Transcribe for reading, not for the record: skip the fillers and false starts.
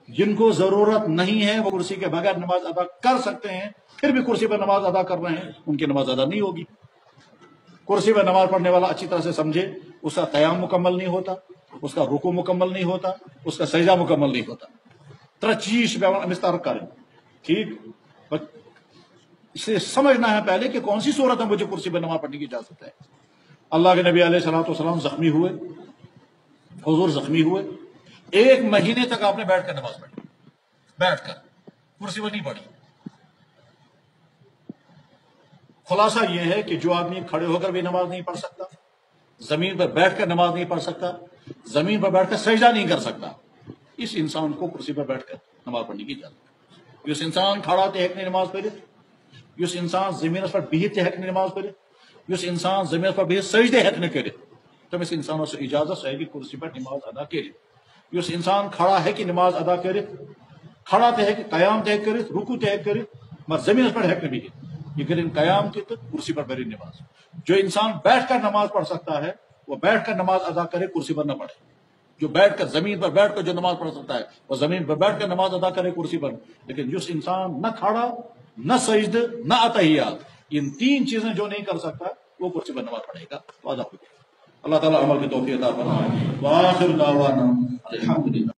جن کو ضرورت نہیں ہے وہ کرسی کے بغیر نماز ادا کر سکتے ہیں، پھر بھی کرسی پر نماز ادا کر رہے ہیں، ان کی نماز ادا نہیں ہوگی۔ کرسی پر نماز پڑھنے والا اچھی طرح سے سمجھے، اس کا قیام مکمل نہیں ہوتا، اس کا رکوع مکمل نہیں ہوتا، اس کا سجدہ مکمل نہیں ہوتا۔ ترچیش مستر کریں، ٹھیک، اسے سمجھنا ہے پہلے کہ کون سی صورت ہے مجھے کرسی پر نماز پڑھنے کی اجازت ہے۔ اللہ کے نبی علیہ الصلوۃ والسلام زخمی ہوئے، حضور زخمی ہوئے، 1 مہینے تک آپ نے بیٹھ کر نماز پڑھی، بیٹھ کر، کرسی پر نہیں پڑھی۔ خلاصہ یہ ہے کہ جو آدمی کھڑے ہو کر بھی نماز نہیں پڑھ سکتا، زمین پر بیٹھ کر نماز نہیں پڑھ سکتا، زمین پر بیٹھ کر سجدہ نہیں کر سکتا، اس انسان کو کرسی پر بیٹھ کر نماز پڑھنے کی اجازت ہے۔ اس انسان کھڑا تے ہیکنے نماز پڑھے، اس انسان زمین پر بہت تے ہیکنے نماز پڑھے، اس انسان زمین پر بہت سجدے ہیکنے کرے، تم اس انسان سے اجازت ہے کہ کرسی پر نماز ادا کرے۔ اس انسان کھڑا ہے کہ نماز ادا کرے، کھڑا تے ہے کہ قیام تے کرے، رکوع تے کرے، مگر زمین پر ہیکنے بھی کرے، لیکن ان قیام کی تو کرسی پر پڑھی نماز۔ جو انسان بیٹھ کر نماز پڑھ سکتا ہے وہ بیٹھ کر نماز ادا کرے، کرسی پر نہ پڑھے۔ جو بیٹھ کر زمین پر بیٹھ کر جو نماز پڑھ سکتا ہے وہ زمین پر بیٹھ کر نماز ادا کرے کرسی پر، لیکن جس انسان نہ کھڑا، نہ سجد، نہ اتحیات، ان 3 چیزیں جو نہیں کر سکتا وہ کرسی پر نماز پڑھے گا تو ادا ہو جائے گا۔ اللہ تعالیٰ عمل کی توفیق عطا فرمائے۔ وآخر دعوانا الحمدللہ۔